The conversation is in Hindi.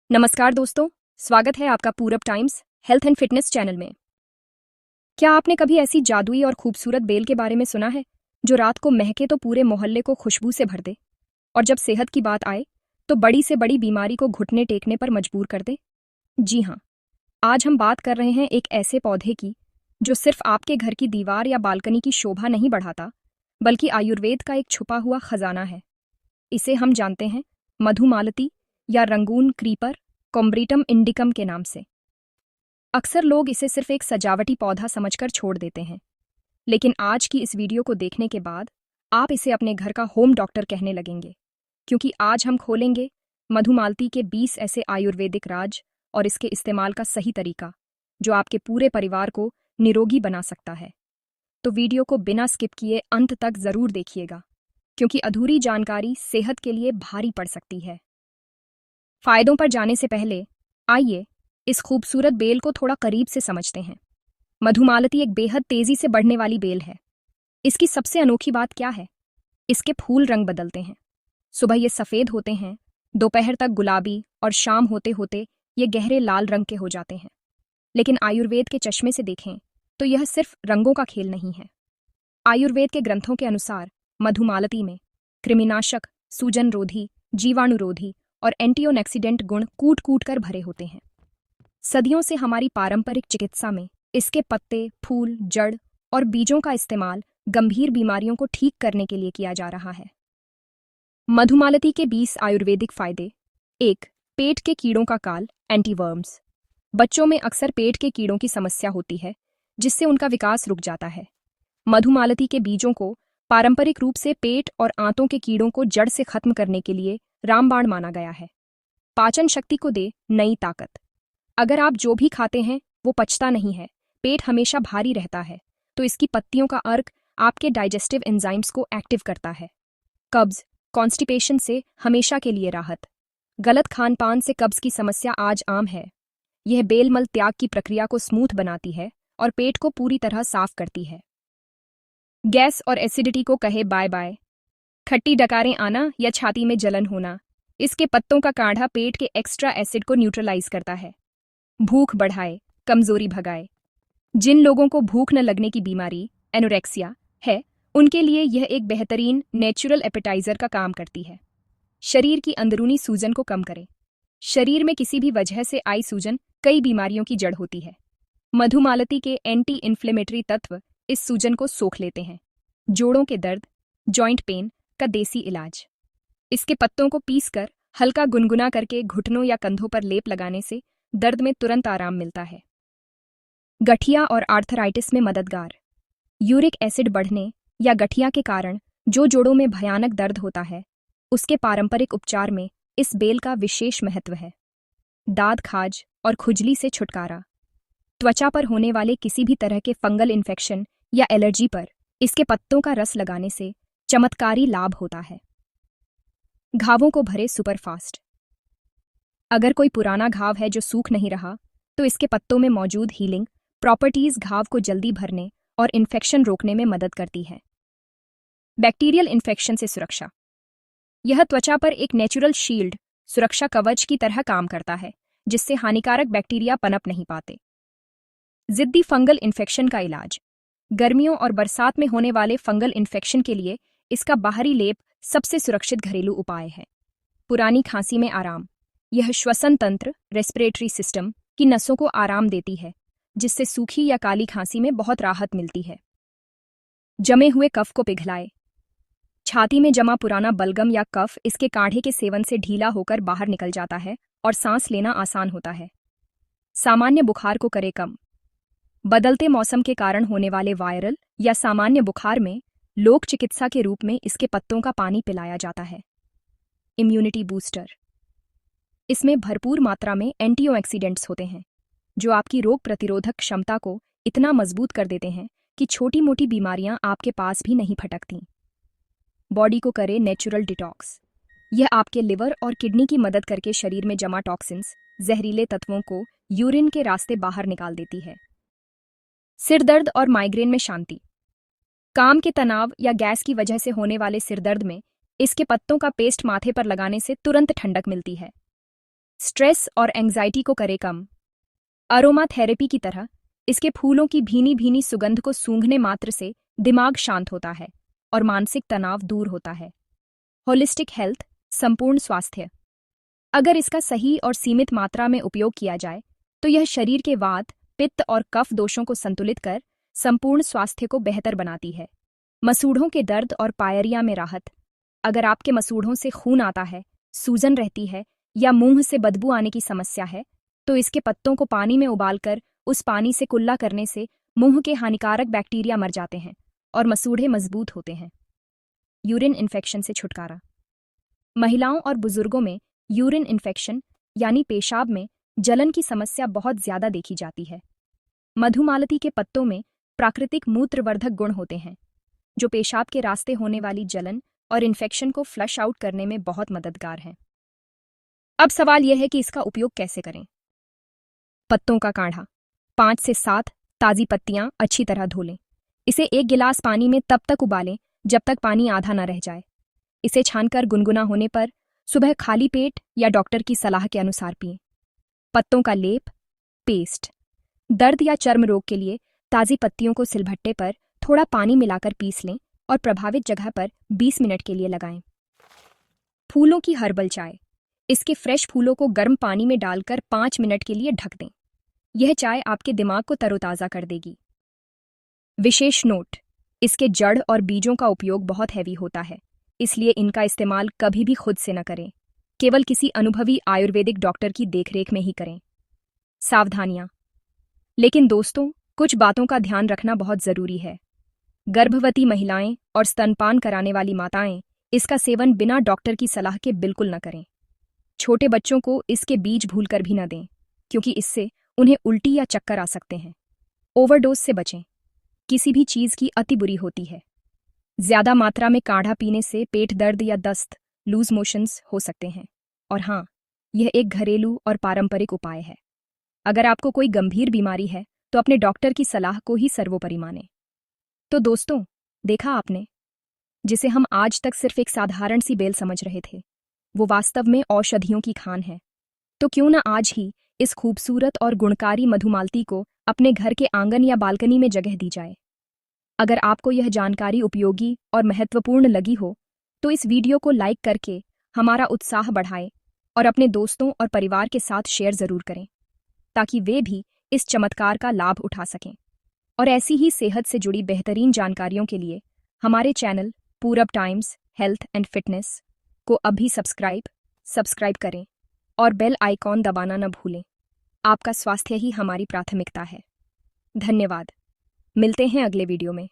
नमस्कार दोस्तों, स्वागत है आपका पूरब times health and fitness channel में। क्या आपने कभी ऐसी जादुई और खूबसूरत बेल के बारे में सुना है जो रात को महके तो पूरे मोहल्ले को खुशबू से भर दे, और जब सेहत की बात आए तो बड़ी से बड़ी बीमारी को घुटने टेकने पर मजबूर कर दे? जी हाँ, आज हम बात कर रहे हैं एक ऐसे पौधे की जो सिर्फ आपके घर की दीवार या बालकनी की शोभा नहीं बढ़ाता, बल्कि आयुर्वेद का एक छुपा हुआ खजाना है। इसे हम जानते हैं मधुमालती या रंगून क्रीपर, कॉम्ब्रीटम इंडिकम के नाम से। अक्सर लोग इसे सिर्फ एक सजावटी पौधा समझकर छोड़ देते हैं, लेकिन आज की इस वीडियो को देखने के बाद आप इसे अपने घर का होम डॉक्टर कहने लगेंगे, क्योंकि आज हम खोलेंगे मधुमालती के 20 ऐसे आयुर्वेदिक राज और इसके इस्तेमाल का सही तरीका जो आपके पूरे परिवार को निरोगी बना सकता है। तो वीडियो को बिना स्किप किए अंत तक जरूर देखिएगा, क्योंकि अधूरी जानकारी सेहत के लिए भारी पड़ सकती है। फायदों पर जाने से पहले आइए इस खूबसूरत बेल को थोड़ा करीब से समझते हैं। मधुमालती एक बेहद तेजी से बढ़ने वाली बेल है। इसकी सबसे अनोखी बात क्या है? इसके फूल रंग बदलते हैं। सुबह ये सफेद होते हैं, दोपहर तक गुलाबी और शाम होते होते ये गहरे लाल रंग के हो जाते हैं। लेकिन आयुर्वेद के चश्मे से देखें तो यह सिर्फ रंगों का खेल नहीं है। आयुर्वेद के ग्रंथों के अनुसार मधुमालती में कृमिनाशक, सूजन रोधी, जीवाणुरोधी और एंटीऑक्सीडेंट गुण कूट कूट कर भरे होते हैं। सदियों से हमारी पारंपरिक चिकित्सा में इसके पत्ते, फूल, जड़ और बीजों का इस्तेमाल गंभीर बीमारियों को ठीक करने के लिए किया जा रहा है। मधुमालती के 20 आयुर्वेदिक फायदे। 1. पेट के कीड़ों का काल, एंटीवर्म्स। बच्चों में अक्सर पेट के कीड़ों की समस्या होती है, जिससे उनका विकास रुक जाता है। मधुमालती के बीजों को पारंपरिक रूप से पेट और आंतों के कीड़ों को जड़ से खत्म करने के लिए रामबाण माना गया है। पाचन शक्ति को दे नई ताकत। अगर आप जो भी खाते हैं वो पचता नहीं है, पेट हमेशा भारी रहता है, तो इसकी पत्तियों का अर्क आपके डाइजेस्टिव एंजाइम्स को एक्टिव करता है। कब्ज, कॉन्स्टिपेशन से हमेशा के लिए राहत। गलत खान पान से कब्ज की समस्या आज आम है। यह बेलमल त्याग की प्रक्रिया को स्मूथ बनाती है और पेट को पूरी तरह साफ करती है। गैस और एसिडिटी को कहे बाय बाय। खट्टी डकारें आना या छाती में जलन होना, इसके पत्तों का काढ़ा पेट के एक्स्ट्रा एसिड को न्यूट्रलाइज करता है। भूख बढ़ाए, कमजोरी भगाए। जिन लोगों को भूख न लगने की बीमारी, एनोरेक्सिया, है, उनके लिए यह एक बेहतरीन नेचुरल एपेटाइजर का काम करती है। शरीर की अंदरूनी सूजन को कम करे। शरीर में किसी भी वजह से आई सूजन कई बीमारियों की जड़ होती है। मधुमालती के एंटी इन्फ्लेमेटरी तत्व इस सूजन को सोख लेते हैं। जोड़ों के दर्द, जॉइंट पेन का देसी इलाज। इसके पत्तों को पीसकर हल्का गुनगुना करके घुटनों या कंधों पर लेप लगाने से दर्द में तुरंत आराम मिलता है। गठिया और आर्थराइटिस में मददगार। यूरिक एसिड बढ़ने या गठिया के कारण जो जोड़ों में भयानक दर्द होता है, उसके पारंपरिक उपचार में इस बेल का विशेष महत्व है। दाद खाज और खुजली से छुटकारा। त्वचा पर होने वाले किसी भी तरह के फंगल इन्फेक्शन या एलर्जी पर इसके पत्तों का रस लगाने से चमत्कारी लाभ होता है। घावों को भरे सुपरफास्ट। अगर कोई पुराना घाव है जो सूख नहीं रहा, तो इसके पत्तों में मौजूद हीलिंग प्रॉपर्टीज घाव को जल्दी भरने और इन्फेक्शन रोकने में मदद करती है। बैक्टीरियल इन्फेक्शन से सुरक्षा। यह त्वचा पर एक नेचुरल शील्ड, सुरक्षा कवच की तरह काम करता है, जिससे हानिकारक बैक्टीरिया पनप नहीं पाते। जिद्दी फंगल इन्फेक्शन का इलाज। गर्मियों और बरसात में होने वाले फंगल इन्फेक्शन के लिए इसका बाहरी लेप सबसे सुरक्षित घरेलू उपाय है। पुरानी खांसी में आराम। यह श्वसन तंत्र, रेस्पिरेटरी सिस्टम की नसों को आराम देती है, जिससे सूखी या काली खांसी में बहुत राहत मिलती है। जमे हुए कफ को पिघलाए। छाती में जमा पुराना बलगम या कफ इसके काढ़े के सेवन से ढीला होकर बाहर निकल जाता है और सांस लेना आसान होता है। सामान्य बुखार को करे कम। बदलते मौसम के कारण होने वाले वायरल या सामान्य बुखार में लोक चिकित्सा के रूप में इसके पत्तों का पानी पिलाया जाता है। Immunity booster. इसमें भरपूर मात्रा में एंटीऑक्सीडेंट्स होते हैं, जो आपकी रोग प्रतिरोधक क्षमता को इतना मजबूत कर देते हैं कि छोटी मोटी बीमारियां आपके पास भी नहीं फटकती। बॉडी को करे नेचुरल डिटॉक्स। यह आपके लिवर और किडनी की मदद करके शरीर में जमा टॉक्सिन्स, जहरीले तत्वों को यूरिन के रास्ते बाहर निकाल देती है। सिर दर्द और माइग्रेन में शांति। काम के तनाव या गैस की वजह से होने वाले सिरदर्द में इसके पत्तों का पेस्ट माथे पर लगाने से तुरंत ठंडक मिलती है। स्ट्रेस और एंग्जाइटी को करे कम। अरोमा थेरेपी की तरह इसके फूलों की भीनी भीनी सुगंध को सूंघने मात्र से दिमाग शांत होता है और मानसिक तनाव दूर होता है। होलिस्टिक हेल्थ, संपूर्ण स्वास्थ्य। अगर इसका सही और सीमित मात्रा में उपयोग किया जाए तो यह शरीर के वात, पित्त और कफ दोषों को संतुलित कर संपूर्ण स्वास्थ्य को बेहतर बनाती है। मसूड़ों के दर्द और पायरिया में राहत। अगर आपके मसूड़ों से खून आता है, सूजन रहती है या मुंह से बदबू आने की समस्या है, तो इसके पत्तों को पानी में उबालकर उस पानी से कुल्ला करने से मुंह के हानिकारक बैक्टीरिया मर जाते हैं और मसूड़े मजबूत होते हैं। यूरिन इन्फेक्शन से छुटकारा। महिलाओं और बुजुर्गों में यूरिन इन्फेक्शन यानी पेशाब में जलन की समस्या बहुत ज्यादा देखी जाती है। मधुमालती के पत्तों में प्राकृतिक मूत्रवर्धक गुण होते हैं जो पेशाब के रास्ते होने वाली जलन और इन्फेक्शन को फ्लश आउट करने में बहुत मददगार हैं। अब सवाल यह है कि इसका उपयोग कैसे करें। पत्तों का काढ़ा। 5 से 7 ताज़ी पत्तियां अच्छी तरह धो लें। इसे 1 गिलास पानी में तब तक उबालें जब तक पानी आधा न रह जाए। इसे छानकर गुनगुना होने पर सुबह खाली पेट या डॉक्टर की सलाह के अनुसार पिएं। पत्तों का लेप, पेस्ट। दर्द या चर्म रोग के लिए ताज़ी पत्तियों को सिलबट्टे पर थोड़ा पानी मिलाकर पीस लें और प्रभावित जगह पर 20 मिनट के लिए लगाएं। फूलों की हर्बल चाय। इसके फ्रेश फूलों को गर्म पानी में डालकर 5 मिनट के लिए ढक दें। यह चाय आपके दिमाग को तरोताज़ा कर देगी। विशेष नोट, इसके जड़ और बीजों का उपयोग बहुत हैवी होता है, इसलिए इनका इस्तेमाल कभी भी खुद से न करें। केवल किसी अनुभवी आयुर्वेदिक डॉक्टर की देखरेख में ही करें। सावधानियां। लेकिन दोस्तों, कुछ बातों का ध्यान रखना बहुत ज़रूरी है। गर्भवती महिलाएं और स्तनपान कराने वाली माताएं इसका सेवन बिना डॉक्टर की सलाह के बिल्कुल न करें। छोटे बच्चों को इसके बीज भूलकर भी न दें, क्योंकि इससे उन्हें उल्टी या चक्कर आ सकते हैं। ओवरडोज से बचें। किसी भी चीज़ की अति बुरी होती है। ज्यादा मात्रा में काढ़ा पीने से पेट दर्द या दस्त, लूज मोशंस हो सकते हैं। और हाँ, यह एक घरेलू और पारंपरिक उपाय है। अगर आपको कोई गंभीर बीमारी है तो अपने डॉक्टर की सलाह को ही सर्वोपरि मानें। तो दोस्तों, देखा आपने, जिसे हम आज तक सिर्फ एक साधारण सी बेल समझ रहे थे, वो वास्तव में औषधियों की खान है। तो क्यों ना आज ही इस खूबसूरत और गुणकारी मधुमालती को अपने घर के आंगन या बालकनी में जगह दी जाए। अगर आपको यह जानकारी उपयोगी और महत्वपूर्ण लगी हो तो इस वीडियो को लाइक करके हमारा उत्साह बढ़ाएं और अपने दोस्तों और परिवार के साथ शेयर ज़रूर करें, ताकि वे भी इस चमत्कार का लाभ उठा सकें। और ऐसी ही सेहत से जुड़ी बेहतरीन जानकारियों के लिए हमारे चैनल पूरब टाइम्स हेल्थ एंड फिटनेस को अभी सब्सक्राइब करें और बेल आइकॉन दबाना न भूलें। आपका स्वास्थ्य ही हमारी प्राथमिकता है। धन्यवाद। मिलते हैं अगले वीडियो में।